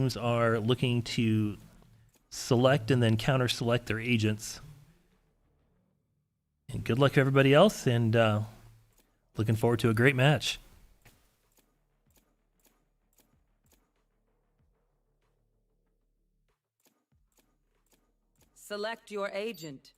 teams are looking to select and then counter-select their agents. And good luck to everybody else, and looking forward to a great match. Select your agent.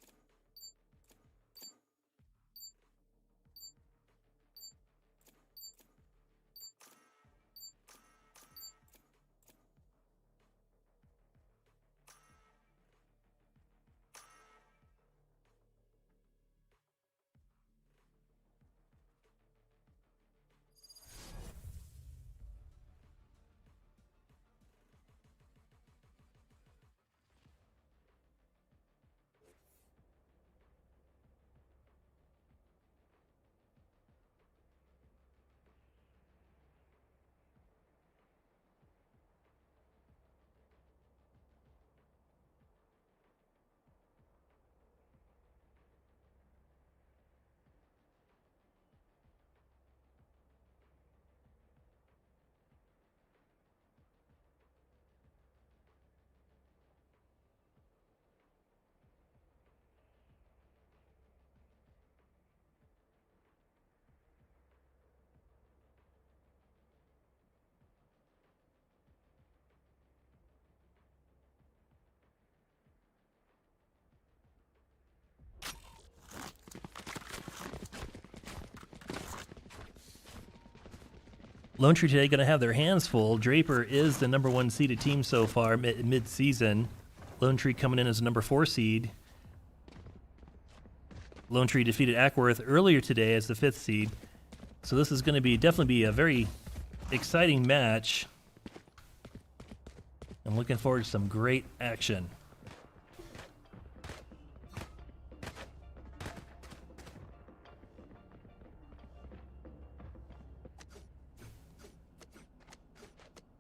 Lone Tree today going to have their hands full. Draper is the #1 seeded team so far mid-season. Lone Tree coming in as a #4 seed. Lone Tree defeated Ackworth earlier today as the 5th seed. So this is going to be definitely be a very exciting match. I'm looking forward to some great action.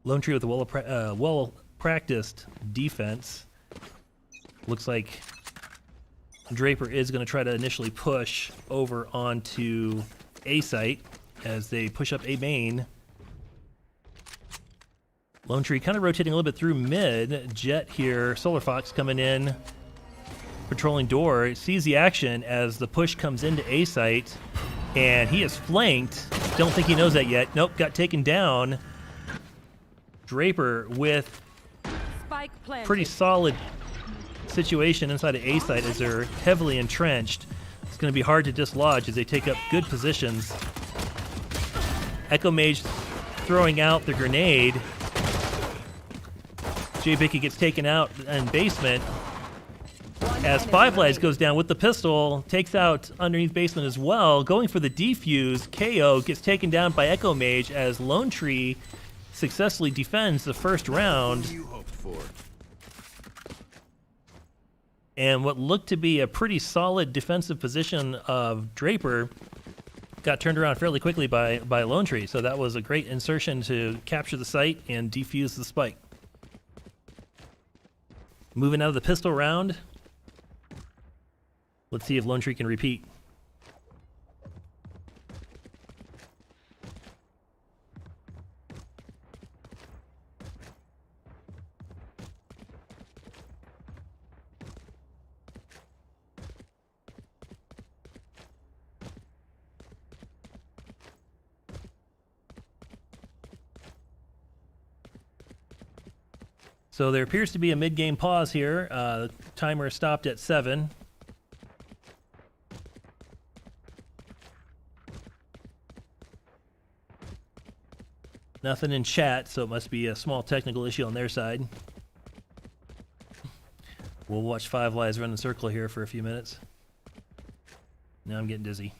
Lone Tree with a well-practiced defense. Looks like Draper is going to try to initially push over onto A site as they push up A main. Lone Tree kind of rotating a little bit through mid. Jet here, Solar Fox coming in, patrolling door, sees the action as the push comes into A site, and he is flanked. Don't think he knows that yet. Nope, got taken down. Draper with pretty solid situation inside of A site as they're heavily entrenched. It's going to be hard to dislodge as they take up good positions. Echo Mage throwing out the grenade. Jay Bicky gets taken out in basement as Five Lights goes down with the pistol, takes out underneath basement as well. Going for the defuse, KO gets taken down by Echo Mage as Lone Tree successfully defends the first round. And what looked to be a pretty solid defensive position of Draper got turned around fairly quickly by Lone Tree. So that was a great insertion to capture the site and defuse the spike. Moving out of the pistol round. Let's see if Lone Tree can repeat. So there appears to be a mid-game pause here. Timer stopped at 7. Nothing in chat, so it must be a small technical issue on their side. We'll watch Five Lives run in circle here for a few minutes. Now I'm getting dizzy.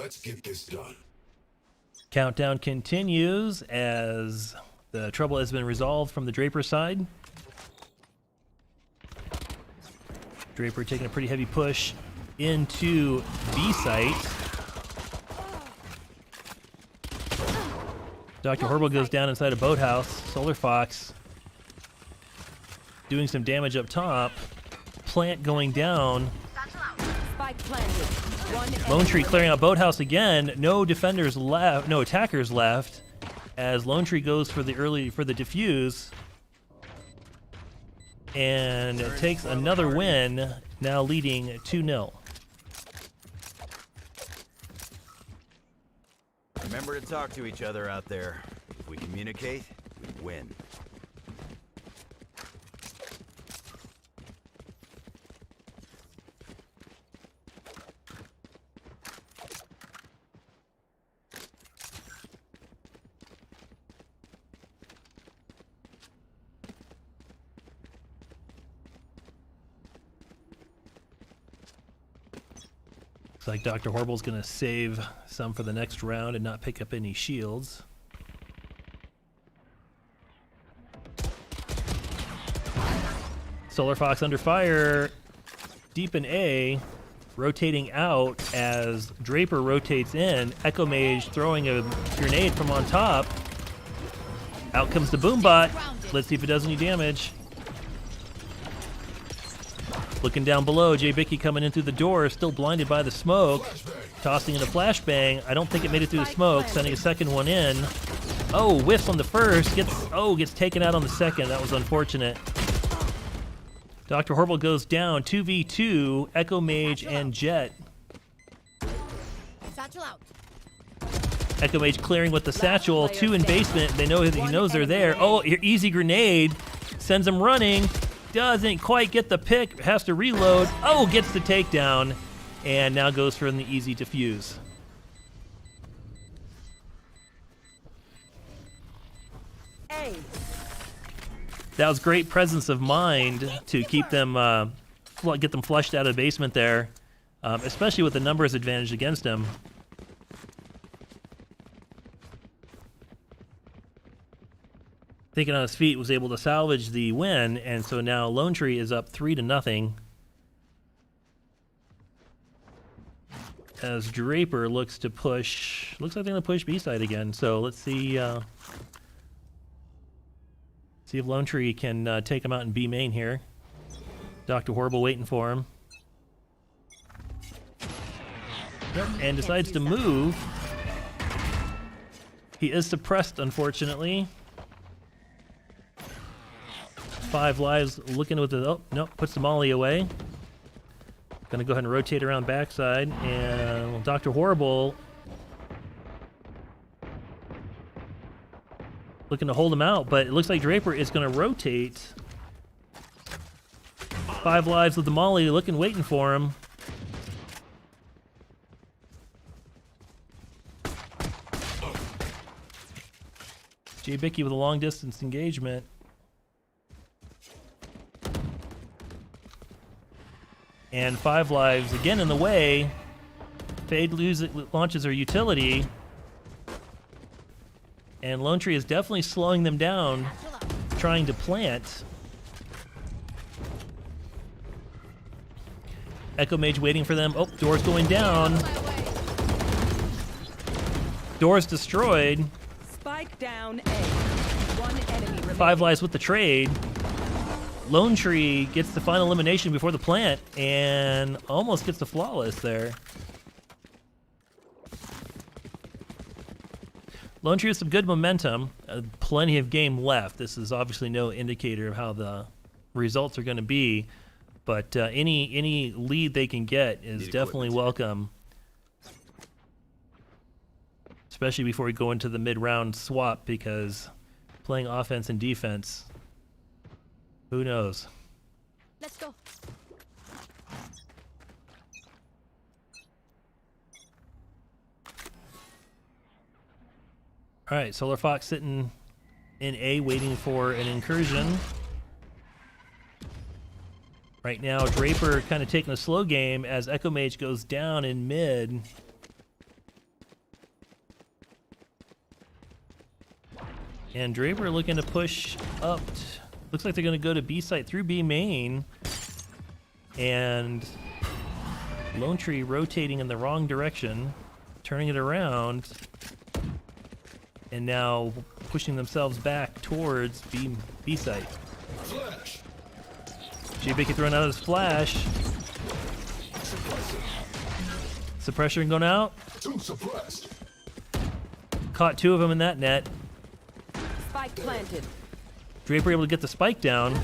Let's get this done. Countdown continues as the trouble has been resolved from the Draper side. Draper taking a pretty heavy push into B site. Dr. Horrible goes down inside a boathouse. Solar Fox doing some damage up top. Plant going down. Spike planted. Lone Tree clearing out boathouse again. No defenders left, no attackers left, as Lone Tree goes for the defuse. And takes another win, now leading 2-0. Remember to talk to each other out there. If we communicate, we win. Looks like Dr. Horrible's going to save some for the next round and not pick up any shields. Solar Fox under fire, deep in A, rotating out as Draper rotates in. Echo Mage throwing a grenade from on top. Out comes the Boombot. Let's see if it does any damage. Looking down below, Jay Bicky coming in through the door, still blinded by the smoke. Tossing in a flashbang. I don't think it made it through the smoke, sending a second one in. Oh, whiffs on the first, gets taken out on the second. That was unfortunate. Dr. Horrible goes down, 2v2, Echo Mage and Jet. Satchel out. Echo Mage clearing with the satchel, 2 in basement. They know he knows they're there. Oh, easy grenade, sends him running. Doesn't quite get the pick, has to reload. Oh, gets the takedown, and now goes for the easy defuse. A. That was great presence of mind to keep them, get them flushed out of the basement there, especially with the numbers advantage against him. Thinking on his feet, was able to salvage the win, and so now Lone Tree is up 3-0. As Draper looks to push, looks like they're gonna push B side again. So let's see, see if Lone Tree can take him out in B main here. Dr. Horrible waiting for him, and decides to move. He is suppressed, unfortunately. 5 lives, looking with the, oh, no, puts the molly away. Gonna go ahead and rotate around backside, and Dr. Horrible looking to hold him out, but it looks like Draper is gonna rotate. 5 lives with the molly, waiting for him. Jay Bicky with a long distance engagement. And 5 lives again in the way. Fade launches her utility. And Lone Tree is definitely slowing them down, trying to plant. Echo Mage waiting for them. Oh, door's going down. Door's destroyed. Spike down A. 1 enemy remaining. 5 lives with the trade. Lone Tree gets the final elimination before the plant and almost gets the flawless there. Lone Tree has some good momentum, plenty of game left. This is obviously no indicator of how the results are going to be, but any lead they can get is definitely welcome, especially before we go into the mid-round swap, because playing offense and defense, who knows? Let's go. All right, Solar Fox sitting in A, waiting for an incursion. Right now, Draper kind of taking a slow game as Echo Mage goes down in mid. And Draper looking to push up. Looks like they're going to go to B site through B main. And Lone Tree rotating in the wrong direction, turning it around, and now pushing themselves back towards B site. J-Bicky throwing out his flash. Suppression going out. Caught 2 of them in that net. Spike planted. Draper able to get the spike down.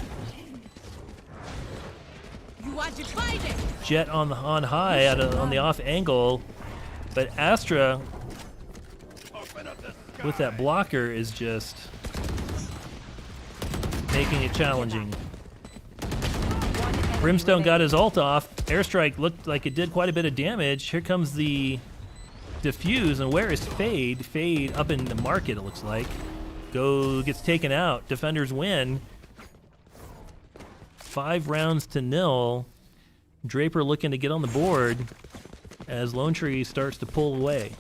You want to find it? Jet on high on the off angle, but Astra with that blocker is just making it challenging. Brimstone got his ult off. Airstrike looked like it did quite a bit of damage. Here comes the defuse, and where is Fade? Fade up in the market, it looks like. Gets taken out. Defenders win. 5 rounds to 0. Draper looking to get on the board as Lone Tree starts to pull away.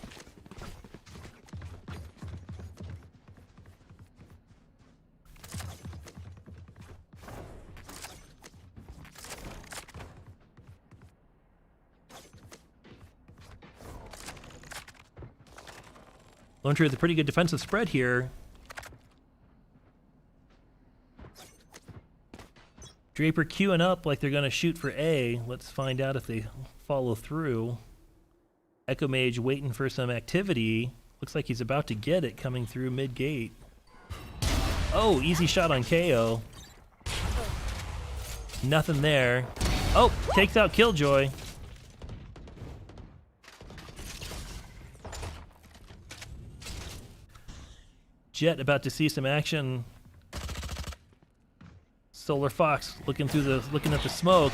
Lone Tree with a pretty good defensive spread here. Draper queuing up like they're going to shoot for A. Let's find out if they follow through. Echo Mage waiting for some activity. Looks like he's about to get it coming through mid-gate. Oh, easy shot on KO. Nothing there. Oh, takes out Killjoy. Jet about to see some action. Solar Fox looking at the smoke,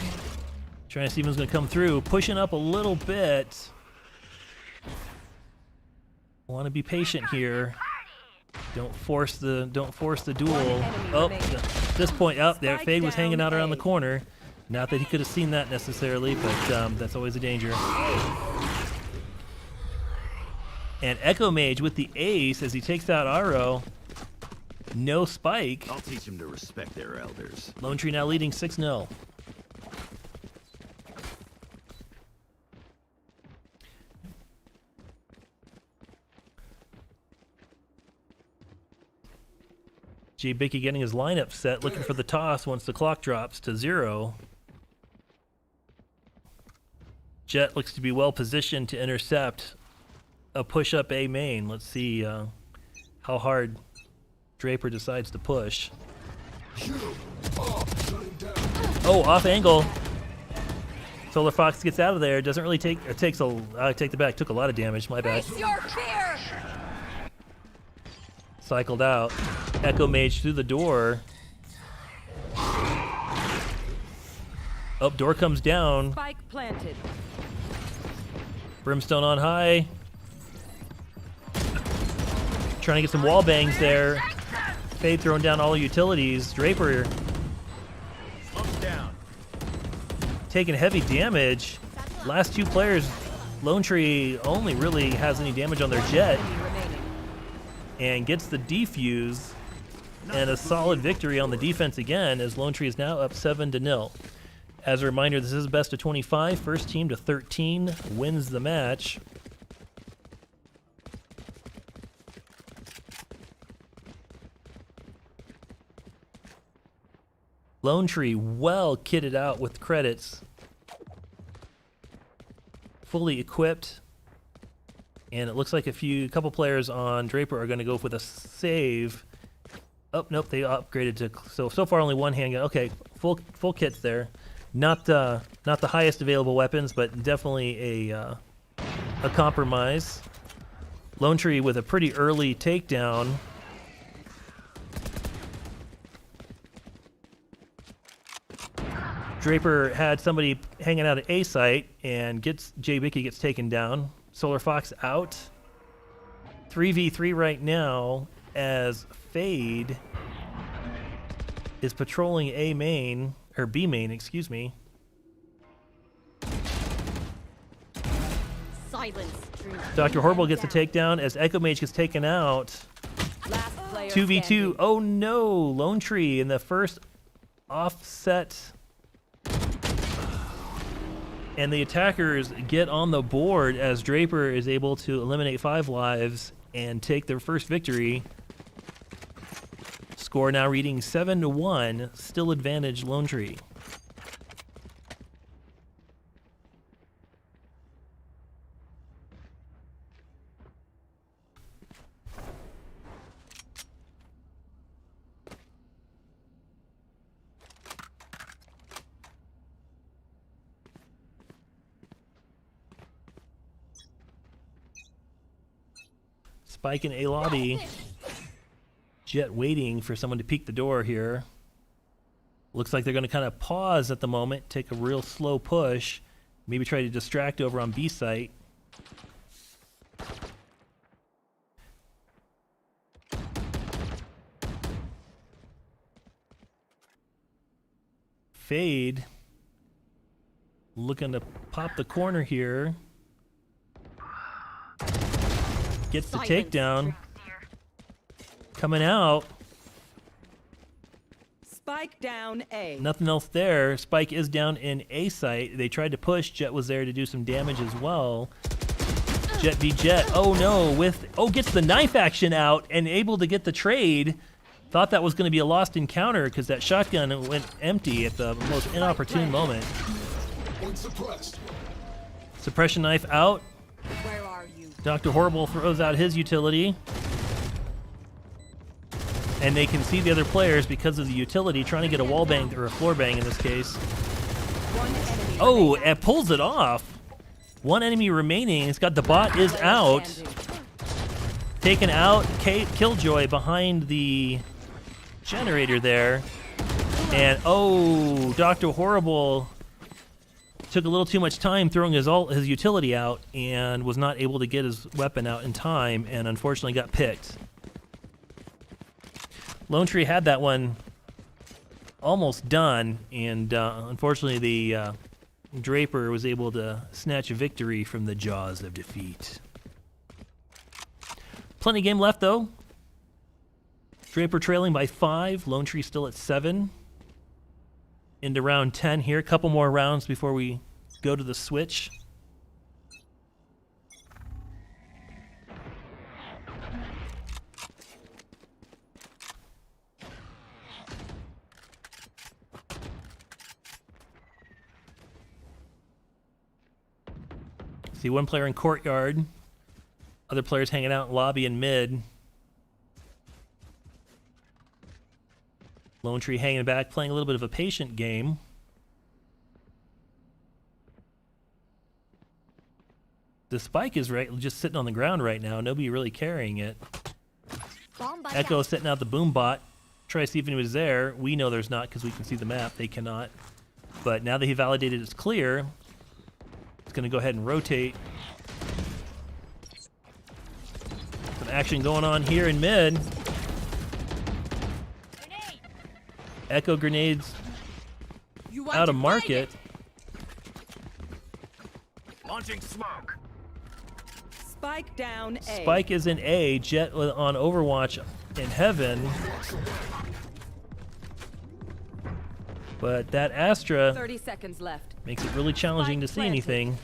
trying to see if he's going to come through. Pushing up a little bit. Want to be patient here. Don't force the duel. Oh, at this point, there Fade was hanging out around the corner. Not that he could have seen that necessarily, but that's always a danger. And Echo Mage with the ace as he takes out Aro. No spike. I'll teach them to respect their elders. Lone Tree now leading 6-0. J-Bicky getting his lineup set, looking for the toss once the clock drops to 0. Jet looks to be well positioned to intercept a push-up A main. Let's see how hard Draper decides to push. Oh, off angle. Solar Fox gets out of there. Doesn't really take. It takes a. I take the back. Took a lot of damage. My bad. Cycled out. Echo Mage through the door. Oh, door comes down. Spike planted. Brimstone on high. Trying to get some wall bangs there. Fade throwing down all utilities. Draper Down. taking heavy damage. Last 2 players, Lone Tree only really has any damage on their Jet. And gets the defuse. And a solid victory on the defense again as Lone Tree is now up 7-0. As a reminder, this is best of 25. First team to 13 wins the match. Lone Tree well kitted out with credits. Fully equipped. And it looks like a couple players on Draper are going to go with a save. Oh, nope, they upgraded to so far only one handgun. Okay, full kits there. Not the highest available weapons, but definitely a compromise. Lone Tree with a pretty early takedown. Draper had somebody hanging out at A site and J-Bicky gets taken down. Solar Fox out. 3v3 right now as Fade is patrolling A main, or B main, excuse me. Silence. Dr. Horrible gets a takedown as Echo Mage gets taken out. Last player 2v2. standing. Oh no, Lone Tree in the first offset. And the attackers get on the board as Draper is able to eliminate 5 lives and take their first victory. Score now reading 7-1, still advantage Lone Tree. Spike in A lobby. Jet waiting for someone to peek the door here. Looks like they're going to kind of pause at the moment, take a real slow push, maybe try to distract over on B site. Fade looking to pop the corner here. Gets the takedown. Coming out. Spike down A. Nothing else there. Spike is down in A site. They tried to push. Jet was there to do some damage as well. Jet v Jet. Oh no, gets the knife action out and able to get the trade. Thought that was going to be a lost encounter because that shotgun went empty at the most inopportune moment. Suppression knife out. Where are you? Dr. Horrible throws out his utility. And they can see the other players because of the utility trying to get a wall bang, or a floor bang in this case. One enemy Oh, remaining. it pulls it off. One enemy remaining. It's got the bot is out. Taken out. Killjoy behind the generator there. And oh, Dr. Horrible took a little too much time throwing his utility out and was not able to get his weapon out in time and unfortunately got picked. Lone Tree had that one almost done, and unfortunately the Draper was able to snatch a victory from the jaws of defeat. Plenty of game left, though. Draper trailing by 5, Lone Tree still at 7. Into round 10 here. A couple more rounds before we go to the switch. See one player in courtyard, other players hanging out in lobby and mid. Lone Tree hanging back, playing a little bit of a patient game. The Spike is just sitting on the ground right now. Nobody really carrying it. Echo setting out the boom bot. Try to see if anybody's there. We know there's not because we can see the map. They cannot. But now that he validated it's clear, it's going to go ahead and rotate. Some action going on here in mid. Echo grenades out of market. Launching smoke. Spike down A. Spike is in A. Jet on Overwatch in heaven. But that Astra 30 seconds left. makes it really challenging to see anything.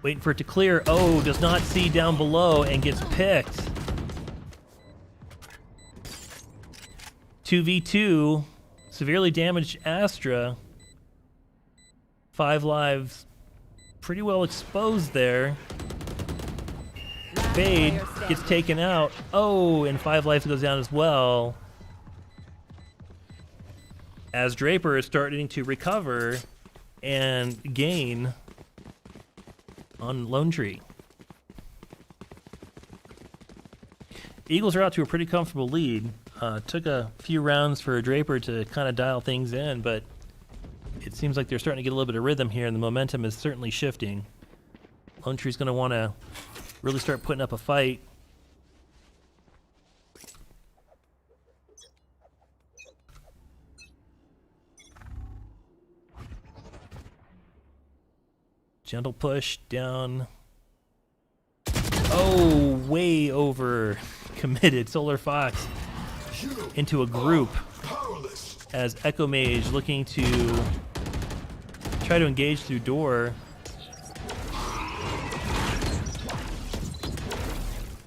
Waiting for it to clear. Oh, does not see down below and gets picked. 2v2. Severely damaged Astra. 5 lives. Pretty well exposed there. Fade gets taken out. Oh, and 5 lives goes down as well. As Draper is starting to recover and gain on Lone Tree. Eagles are out to a pretty comfortable lead. Took a few rounds for Draper to kind of dial things in, but it seems like they're starting to get a little bit of rhythm here, and the momentum is certainly shifting. Lone Tree's going to want to really start putting up a fight. Gentle push down. Oh, way over committed. Solar Fox into a group as Echo Mage looking to try to engage through door.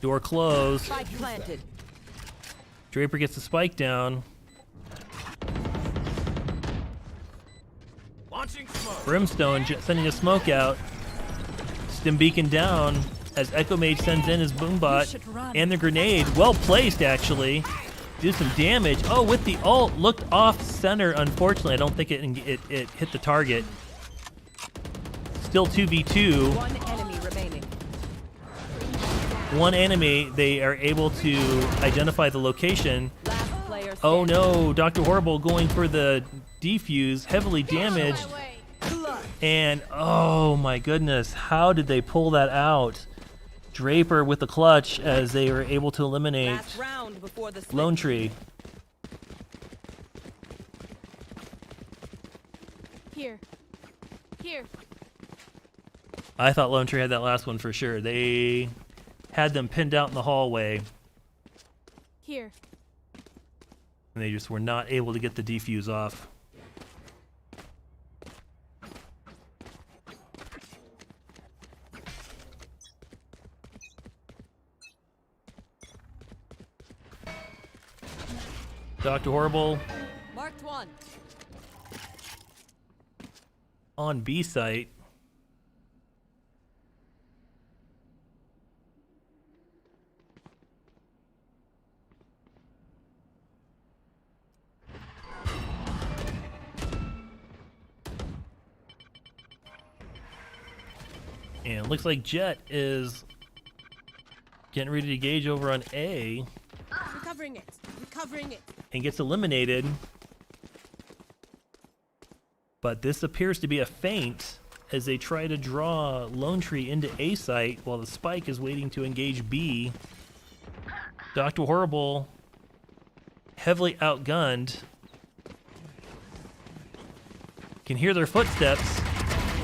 Door closed. Spike planted. Draper gets the spike down. Launching smoke. Brimstone sending a smoke out. Stim beacon down as Echo Mage sends in his boombot and the grenade. Well placed, actually. Do some damage. Oh, with the ult, looked off center. Unfortunately, I don't think it hit the target. Still 2v2. One enemy remaining. One enemy. They are able to identify the location. Last player Oh standing. no, Dr. Horrible going for the defuse, heavily damaged. And oh my goodness, how did they pull that out? Draper with the clutch as they were able to eliminate Last round before the split. Lone Tree. Here. Here. I thought Lone Tree had that last one for sure. They had them pinned out in the hallway, Here. and they just were not able to get the defuse off. Dr. Horrible Marked one. on B site. And it looks like Jet is getting ready to engage over on A Recovering it. Recovering it. and gets eliminated. But this appears to be a feint as they try to draw Lone Tree into A site while the Spike is waiting to engage B. Dr. Horrible heavily outgunned. Can hear their footsteps.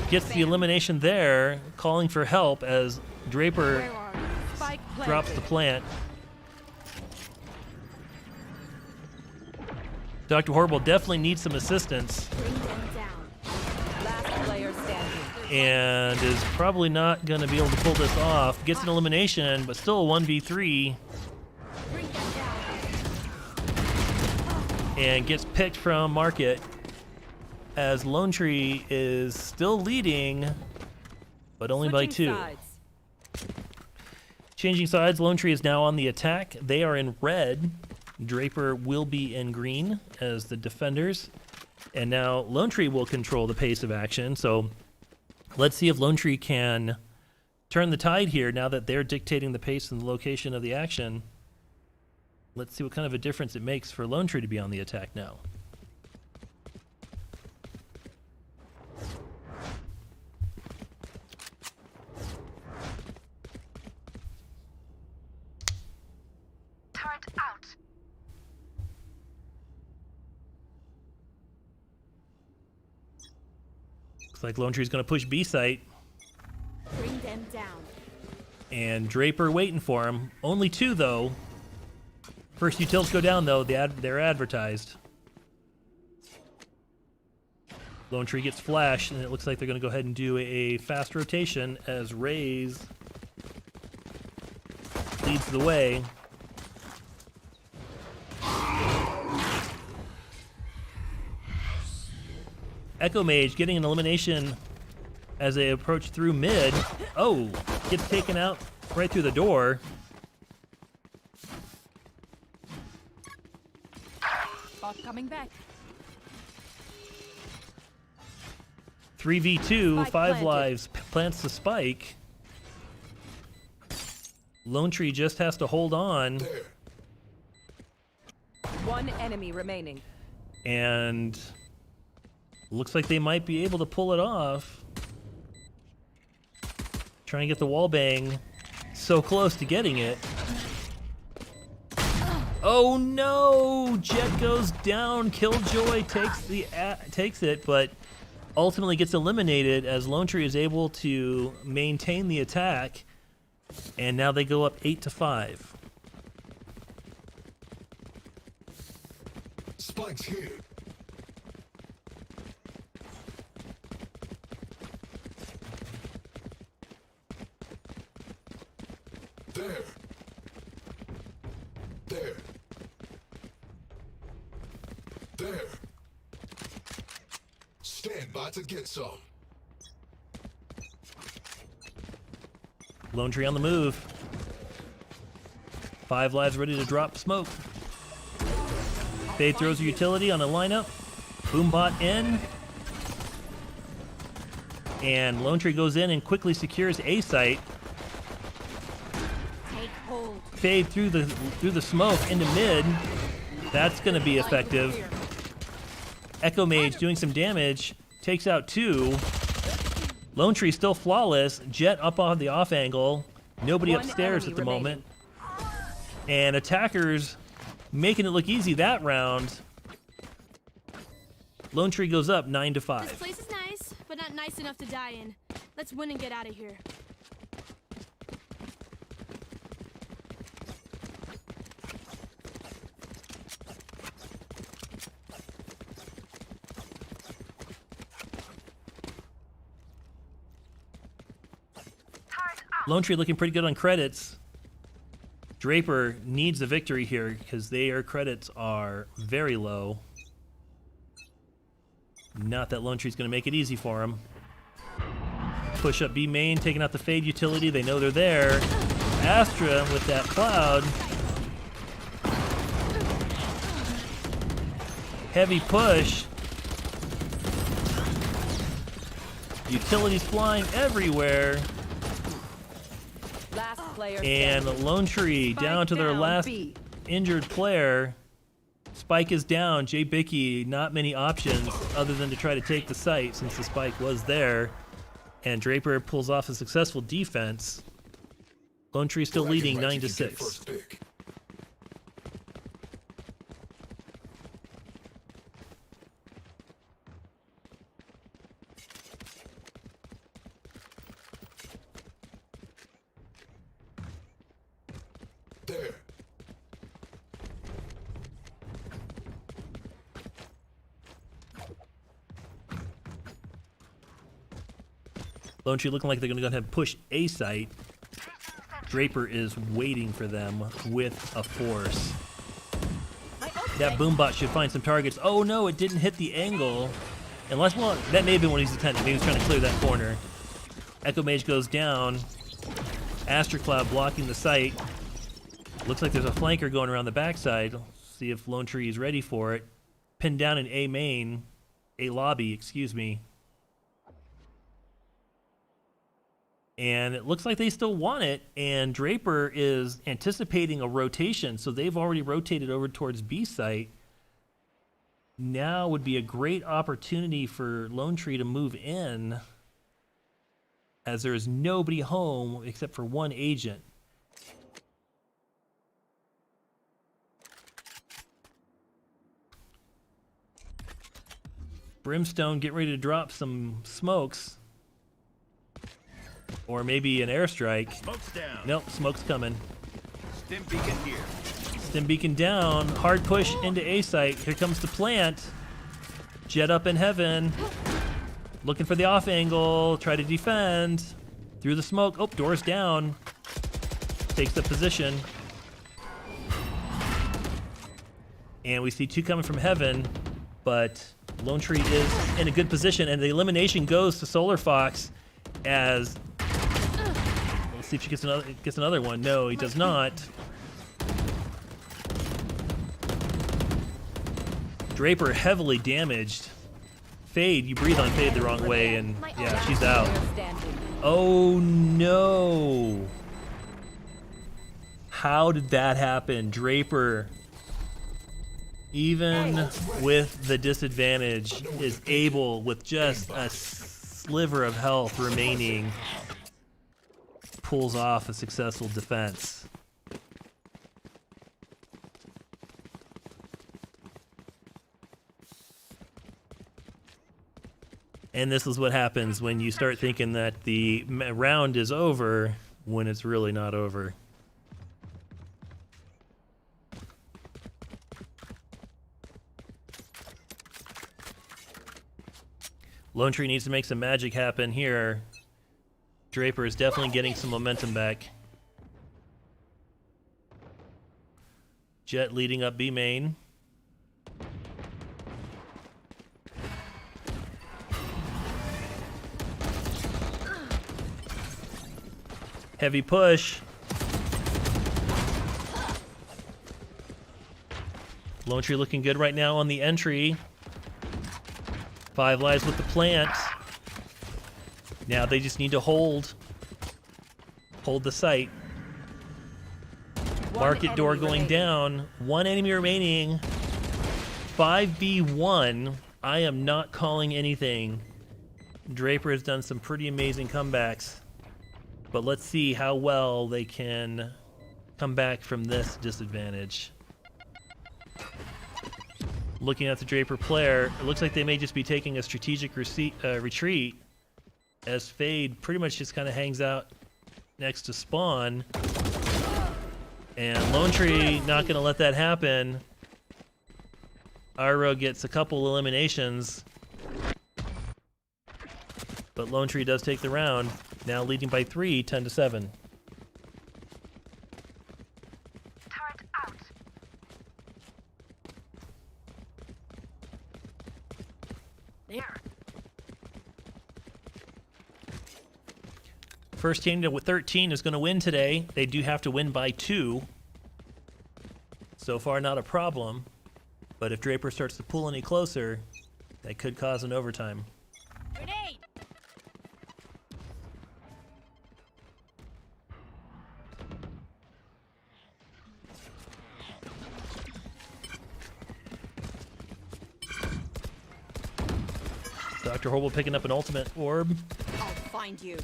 Gets the elimination there, calling for help as Draper Where are you? Spike planted. drops the plant. Dr. Horrible definitely needs some assistance Bring them down. Last player standing. and is probably not going to be able to pull this off. Gets an elimination, but still a 1v3, Bring them down. and gets picked from Market as Lone Tree is still leading, but only by Switching 2. sides. Changing sides, Lone Tree is now on the attack. They are in red. Draper will be in green as the defenders. And now Lone Tree will control the pace of action. So let's see if Lone Tree can turn the tide here now that they're dictating the pace and the location of the action. Let's see what kind of a difference it makes for Lone Tree to be on the attack now. Turret out. Looks like Lone Tree's going to push B site, Bring them down. and Draper waiting for him. Only 2 though. First utils go down though. They're advertised. Lone Tree gets flashed, and it looks like they're going to go ahead and do a fast rotation as Raze leads the way. Echo Mage getting an elimination as they approach through mid. Oh, gets taken out right through the door. Bot coming back. 3v2, Spike 5 planted. lives, plants the spike. Lone Tree just has to hold on, One enemy remaining. and looks like they might be able to pull it off. Trying to get the wall bang, so close to getting it. Oh no! Jet goes down. Killjoy takes it, but ultimately gets eliminated as Lone Tree is able to maintain the attack, and now they go up 8-5. Spike's here. There. There. There. Stand by to get some. Lone Tree on the move. 5 lives ready to drop smoke. Fade throws a utility on a lineup. Boombot in. And Lone Tree goes in and quickly secures A site. Take hold. Fade through the smoke into mid. That's going to be effective. Echo Mage doing some damage. Takes out 2. Lone Tree still flawless. Jet up on the off angle. Nobody One upstairs enemy at the remaining. moment. And attackers making it look easy that round. Lone Tree goes up 9-5. This place is nice, but not nice enough to die in. Let's win and get out of here. Turret out. Lone Tree looking pretty good on credits. Draper needs a victory here because their credits are very low. Not that Lone Tree's going to make it easy for him. Push up B main, taking out the Fade utility. They know they're there. Astra with that cloud. Heavy push. Utilities flying everywhere. Last player And standing. Lone Tree Spike down to their down, last B. injured player. Spike is down. Jay Bickey, not many options other than to try to take the site since the spike was there. And Draper pulls off a successful defense. Lone Tree still leading Bragging rights if you 9-6. get first pick. There. Lone Tree looking like they're going to go ahead and push A site. Draper is waiting for them with a force. That Boombot should find some targets. Oh no, it didn't hit the angle. Unless, well, that may have been what he's attempting. Maybe he was trying to clear that corner. Echo Mage goes down. Astra Cloud blocking the site. Looks like there's a flanker going around the backside. See if Lone Tree is ready for it. Pinned down in A main. A lobby, excuse me. And it looks like they still want it, and Draper is anticipating a rotation, so they've already rotated over towards B site. Now would be a great opportunity for Lone Tree to move in, as there is nobody home except for one agent. Brimstone, get ready to drop some smokes. Or maybe an airstrike. Smoke's down. Nope, smoke's coming. Stim beacon here. Stim beacon down. Hard push into A site. Here comes the plant. Jet up in heaven. Looking for the off angle. Try to defend. Through the smoke. Oh, door's down. Takes the position. And we see 2 coming from heaven. But Lone Tree is in a good position. And the elimination goes to Solar Fox as... Let's see if she gets another one. No, he does not. Draper heavily damaged. Fade, you breathe on Fade the wrong way, and yeah, she's out. Player standing. Oh no! How did that happen? Draper, even with the disadvantage, is able, with just a sliver of health remaining, pulls off a successful defense. And this is what happens when you start thinking that the round is over when it's really not over. Lone Tree needs to make some magic happen here. Draper is definitely getting some momentum back. Jet leading up B main. Heavy push. Lone Tree looking good right now on the entry. 5 lives with the plant. Now they just need to hold the site. Market door going down. 1 enemy remaining. 5v1. I am not calling anything. Draper has done some pretty amazing comebacks. But let's see how well they can come back from this disadvantage. Looking at the Draper player, it looks like they may just be taking a strategic retreat as Fade pretty much just kind of hangs out next to Spawn. And Lone Tree not going to let that happen. Iro gets a couple eliminations. But Lone Tree does take the round. Now leading by 3, 10-7. Turret out. There. First team to 13 is going to win today. They do have to win by 2. So far, not a problem. But if Draper starts to pull any closer, that could cause an overtime. Grenade! Dr. Horrible picking up an ultimate orb. I'll find you.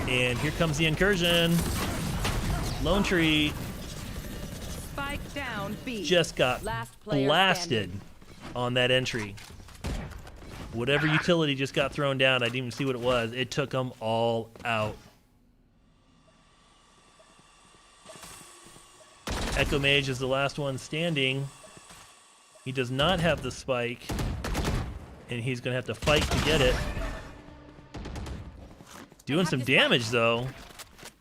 And here comes the incursion. Lone Tree Spike down B. just got Last player blasted standing. on that entry. Whatever utility just got thrown down, I didn't even see what it was. It took them all out. Echo Mage is the last one standing. He does not have the spike, and he's going to have to fight to get it. Doing some damage, though.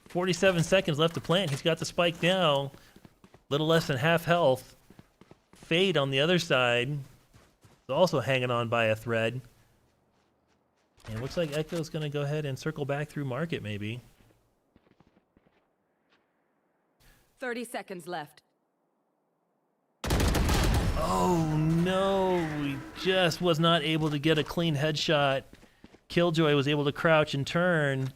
47 seconds left to plant. He's got the spike now. Little less than half health. Fade on the other side is also hanging on by a thread. And it looks like Echo's going to go ahead and circle back through market, maybe. 30 seconds left. Oh no, he just was not able to get a clean headshot. Killjoy was able to crouch and turn.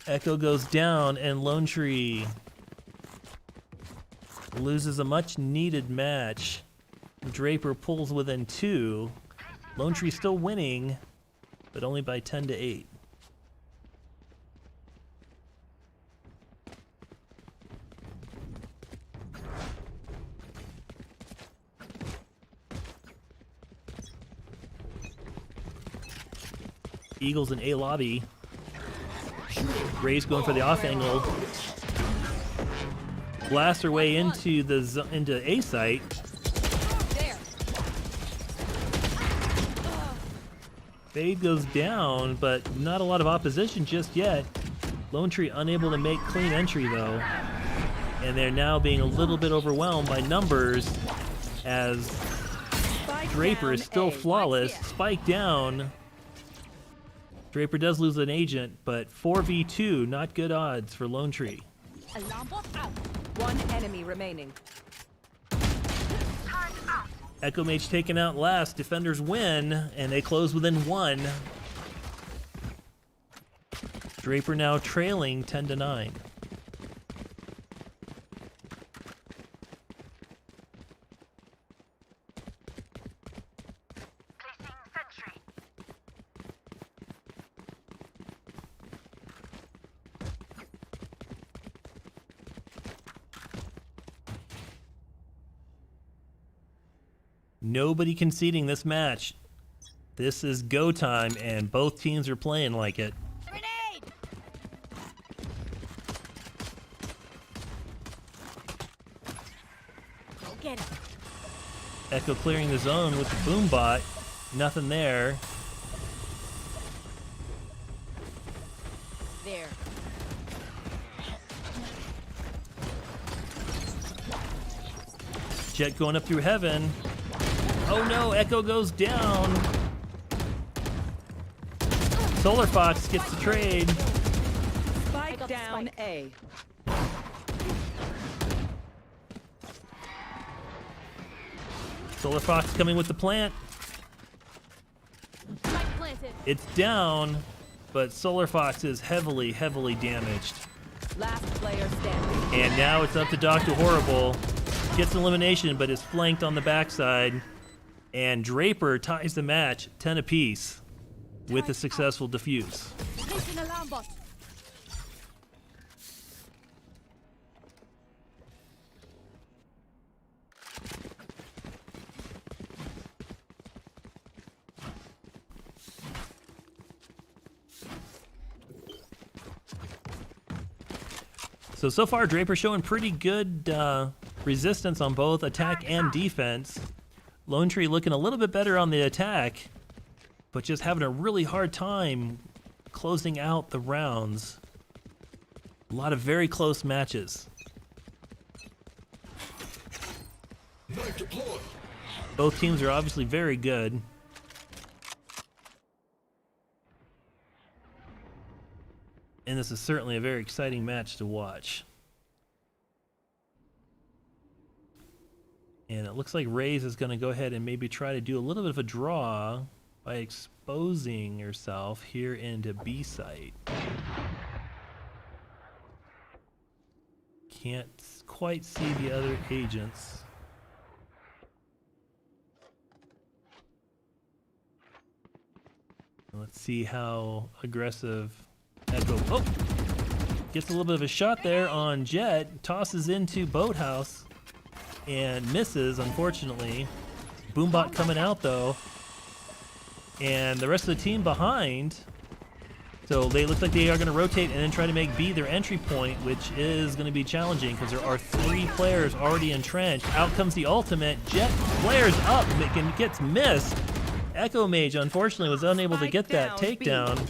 Echo goes down, and Lone Tree loses a much needed match. Draper pulls within 2. Lone Tree still winning, but only by 10-8. Eagles in A lobby. Ray's going for the off angle. Blast her way into A site. There. Fade goes down, but not a lot of opposition just yet. Lone Tree unable to make clean entry though. And they're now being a little bit overwhelmed by numbers as Spike Draper down is still A. flawless. Spike down. Draper does lose an agent, but 4v2, not good odds for Lone Tree. Alarm bot out. 1 enemy remaining. Turret out. Echo Mage taken out last. Defenders win, and they close within 1. Draper now trailing 10-9. Placing sentry. Nobody conceding this match. This is go time, and both teams are playing like it. Grenade! Go get it. Echo clearing the zone with the boom bot. Nothing there. There. Jet going up through heaven. Oh no, Echo goes down. Solar Fox gets the trade. Spike got the down spike. A. Solar Fox coming with the plant. Spike planted. It's down, but Solar Fox is heavily, heavily damaged. Last player standing. And now it's up to Dr. Horrible. Gets an elimination, but is flanked on the backside. And Draper ties the match 10 apiece with a successful defuse. Placing alarm bot. So far, Draper showing pretty good resistance on both attack and defense. Lone Tree looking a little bit better on the attack, but just having a really hard time closing out the rounds. A lot of very close matches. Knife deployed. Both teams are obviously very good. And this is certainly a very exciting match to watch. And it looks like Raze is going to go ahead and maybe try to do a little bit of a draw by exposing herself here into B site. Can't quite see the other agents. Let's see how aggressive Echo. Oh! Gets a little bit of a shot there on Jet. Tosses into Boathouse and misses, unfortunately. Boombot coming out though. And the rest of the team behind. So they look like they are going to rotate and then try to make B their entry point, which is going to be challenging because there are 3 players already entrenched. Out comes the ultimate. Jet flares up and gets missed. Echo Mage, unfortunately, was unable to get that takedown.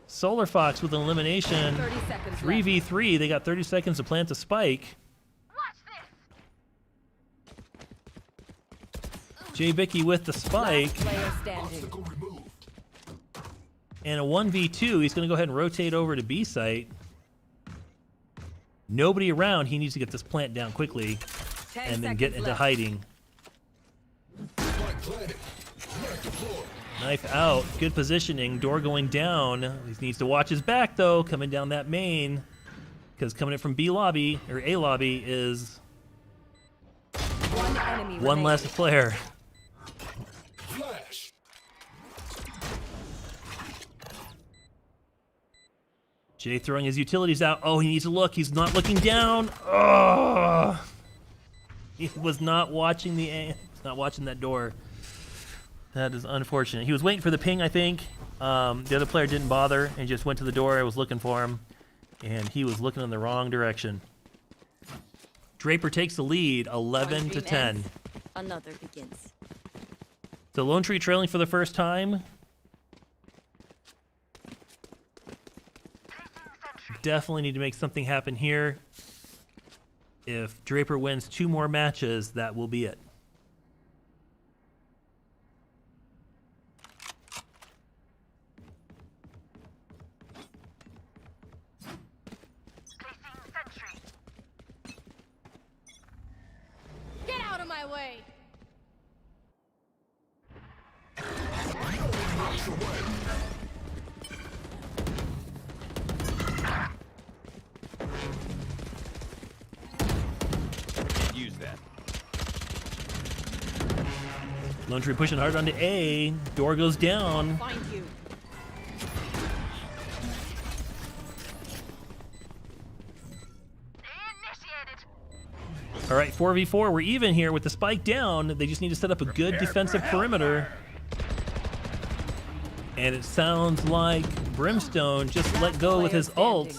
Solar Fox with an elimination. 30 seconds 3v3. They got 30 seconds to plant the spike. Jay Bicky with the spike. Last player standing. Obstacle removed. And a 1v2. He's going to go ahead and rotate over to B site. Nobody around. He needs to get this plant down quickly 10 and then get seconds into left. hiding. Spike planted. Knife deployed. Knife out. Good positioning. Door going down. He needs to watch his back, though, coming down that main. Because coming in from B lobby, or A lobby, is One enemy one remaining. less player. Flash. Jay throwing his utilities out. Oh, he needs to look. He's not looking down. Oh! He was not watching he's not watching that door. That is unfortunate. He was waiting for the ping, I think. The other player didn't bother and just went to the door. I was looking for him, and he was looking in the wrong direction. Draper takes the lead, 11 to 10. Another begins. So Lone Tree trailing for the first time. Definitely need to make something happen here. If Draper wins 2 more matches, that will be it. Get out of my way! Knocks away. Use that. Lone Tree pushing hard onto A. Door goes down. Find you. Initiated. All right, 4v4. We're even here with the spike down. They just need to set up a good defensive perimeter. And it sounds like Brimstone just let go with his ult.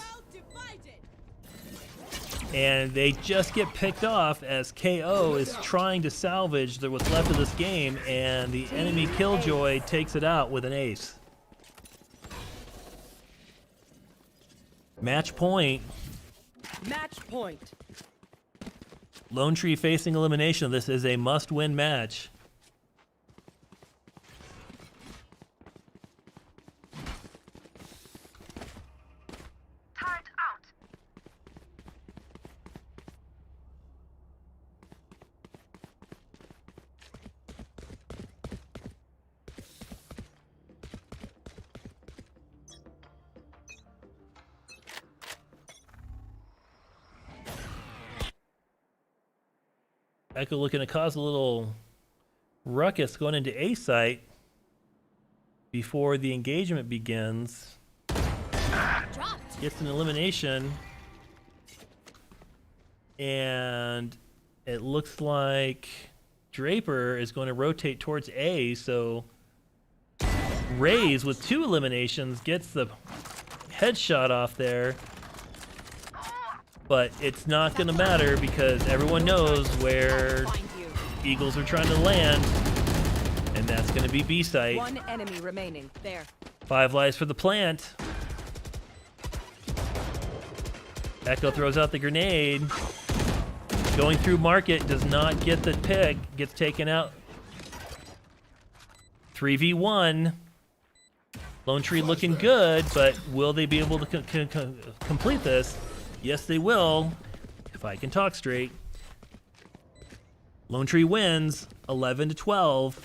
And they just get picked off as KO is trying to salvage what's left of this game, and the enemy Killjoy takes it out with an ace. Match point. Match point. Lone Tree facing elimination. This is a must-win match. Turret out. Echo looking to cause a little ruckus going into A site before the engagement begins. Dropped. Gets an elimination. And it looks like Draper is going to rotate towards A, so Raze with 2 eliminations gets the headshot off there. But it's not going to matter because everyone knows where Find you. Eagles are trying to land, and that's going to be B site. One enemy remaining. There. 5 lives for the plant. Echo throws out the grenade. Going through market, does not get the pick, gets taken out. 3v1. Lone Tree looking good, but will they be able to complete this? Yes, they will, if I can talk straight. Lone Tree wins 11-12.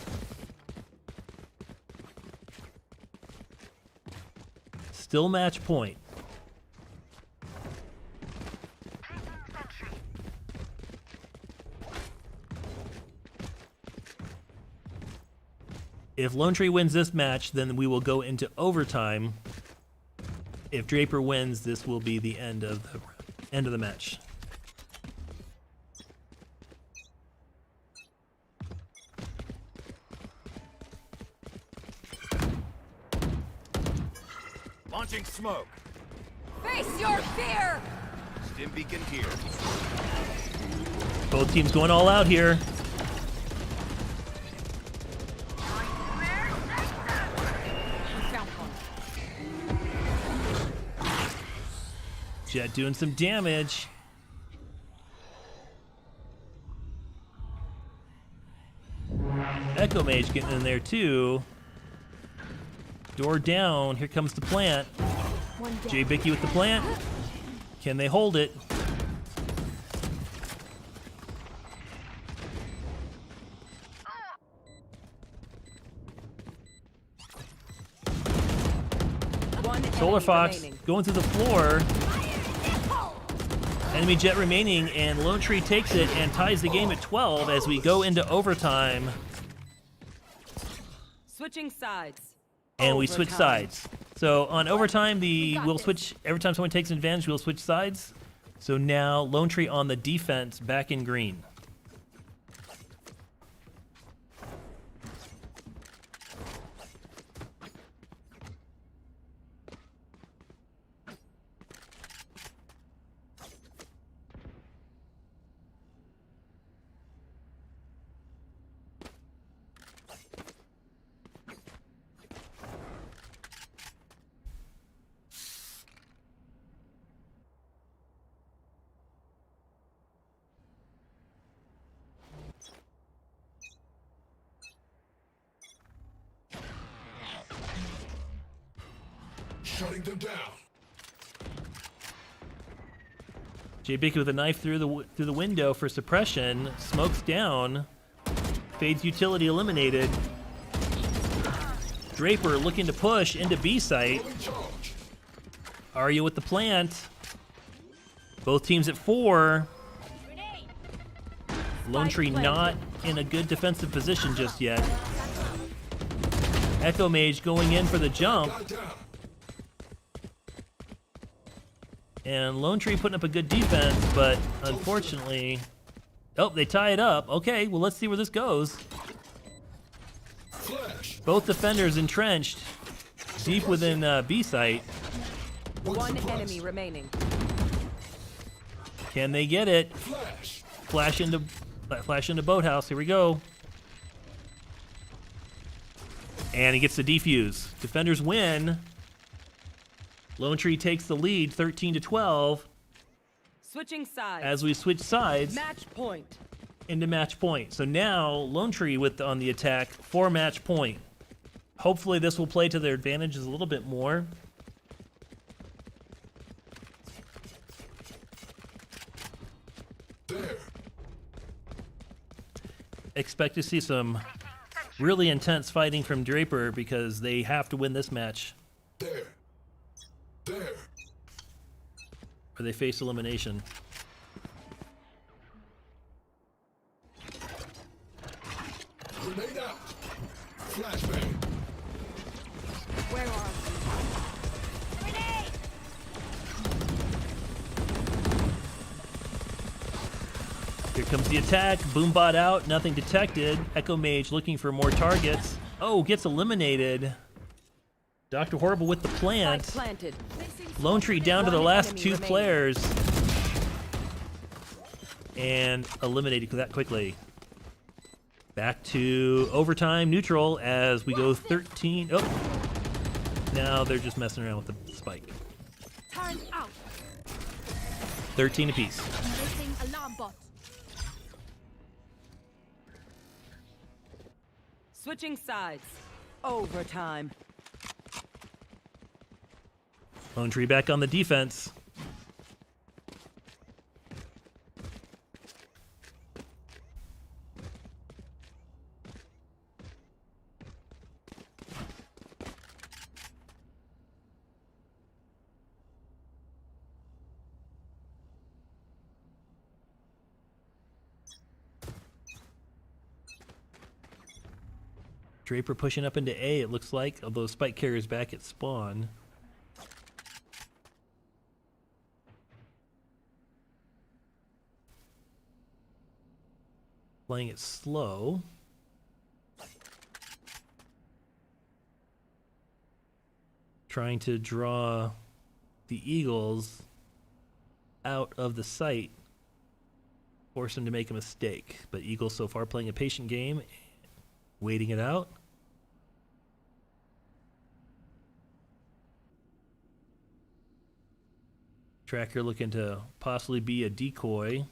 Still match point. Placing sentry. If Lone Tree wins this match, then we will go into overtime. If Draper wins, this will be the end of the match. Launching smoke. Face your fear. Stim beacon here. Both teams going all out here. Found one. Jet doing some damage. Echo Mage getting in there too. Door down. Here comes the plant. One down. Jay Bicky with the plant. Can they hold it? One Solar enemy Fox remaining. going through the floor. Enemy Jet remaining, and Lone Tree takes it and ties the game at 12 as we go into overtime. Switching sides. And we switch Overtime. sides. So on overtime, got we'll this. switch every time someone takes an advantage. We'll switch sides. So now Lone Tree on the defense, back in green. Shutting them down. Jay Bicky with a knife through the window for suppression. Smokes down. Fades utility eliminated. Draper looking to push into B site. Fully charged. Arya with the plant. Both teams at 4. Lone Spike Tree planted. not in a good defensive position just yet. Echo Mage going in for the jump. Got down. And Lone Tree putting up a good defense, but unfortunately, Oh, they tie it up. Okay, well, let's see where this goes. Flash. Both defenders entrenched deep within B site. One enemy remaining. Can they get it? Flash. Flash into boathouse. Here we go. And he gets the defuse. Defenders win. Lone Tree takes the lead, 13-12. Switching sides. As we switch sides Match point. into match point. So now Lone Tree on the attack for match point. Hopefully this will play to their advantages a little bit more. There. Expect to see some really intense fighting from Draper because they have to win this match There. There. or they face elimination. Grenade out. Flashbang. Where are we? Grenade! Here comes the attack. Boombot out. Nothing detected. Echo Mage looking for more targets. Oh, gets eliminated. Dr. Horrible with the Spike plant. planted. Lone Tree down to the One last enemy two remaining. players. And eliminated that quickly. Back to overtime neutral as we go 13. Oh, now they're just messing around with the spike. Turn out. 13 apiece. Placing alarm bot. Switching sides. Overtime. Lone Tree back on the defense. Draper pushing up into A, it looks like, although Spike Carrier's back at spawn. Playing it slow. Trying to draw the Eagles out of the site. Force them to make a mistake. But Eagles so far playing a patient game, waiting it out. Tracker looking to possibly be a decoy.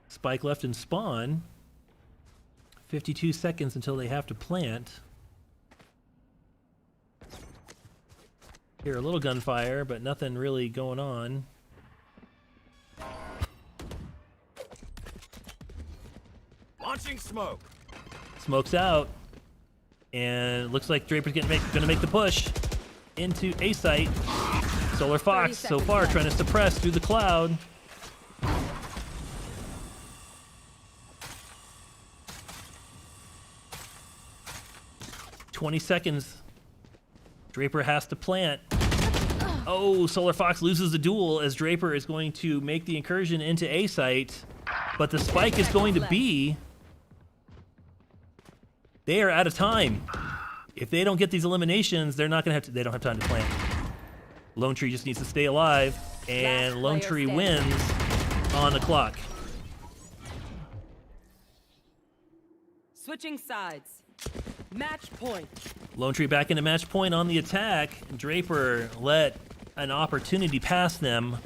Spike left and spawn. 52 seconds until they have to plant. Hear a little gunfire, but nothing really going on. Launching smoke. Smoke's out. And it looks like Draper's gonna make the push into A site. Solar Fox so seconds far left. trying to suppress through the cloud. "20 seconds. Draper has to plant. Oh, Solar Fox loses the duel as Draper is going to make the incursion into A site, but the spike is going to B. They are out of time. If they don't get these eliminations, they're not gonna have to. They don't have time to plant. Lone Tree just needs to stay alive, and Last Lone player Tree standing. wins on the clock. Switching sides. Match point. Lone Tree back into match point on the attack. Draper let an opportunity pass them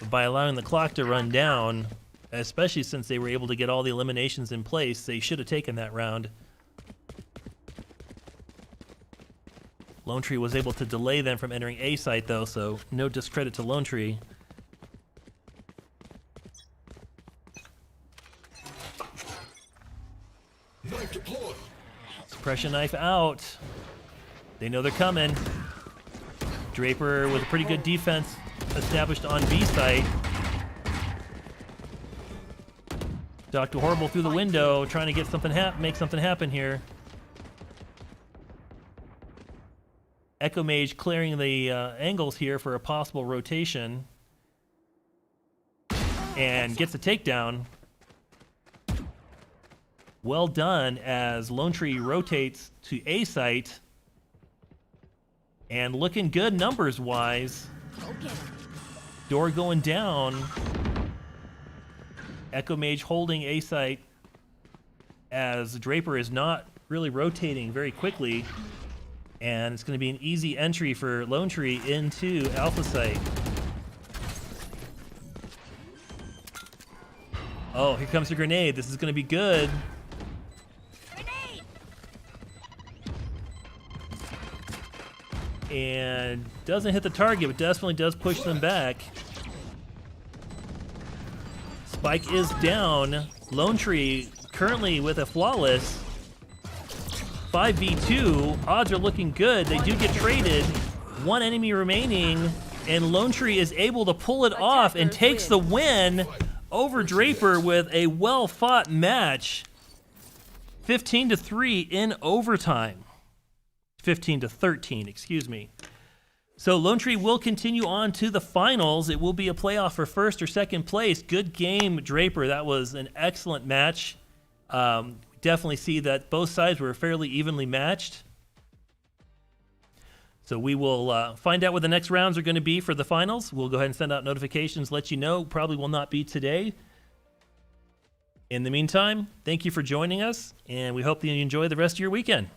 by allowing the clock to run down, especially since they were able to get all the eliminations in place. They should have taken that round. Lone Tree was able to delay them from entering A site, though, so no discredit to Lone Tree. Knife deployed. Suppression knife out. They know they're coming. Draper with a pretty good defense established on B site. Dr. Horrible through the window, trying to get something make something happen here. Echo Mage clearing the angles here for a possible rotation. and gets a takedown. Well done as Lone Tree rotates to A site. And looking good numbers-wise. Door going down. Echo Mage holding A site as Draper is not really rotating very quickly. And it's going to be an easy entry for Lone Tree into Alpha site. Oh, here comes the grenade. This is going to be good. And doesn't hit the target, but definitely does push them back. Spike is down. Lone Tree currently with a flawless 5v2. Odds are looking good. They do get traded. One enemy remaining, and Lone Tree is able to pull it off and takes the win over Draper with a well-fought match. 15-3 in overtime. 15-13, excuse me. So Lone Tree will continue on to the finals. It will be a playoff for first or second place. Good game, Draper. That was an excellent match. Definitely see that both sides were fairly evenly matched. So we will find out what the next rounds are going to be for the finals. We'll go ahead and send out notifications, let you know. Probably will not be today. In the meantime, thank you for joining us, and we hope that you enjoy the rest of your weekend.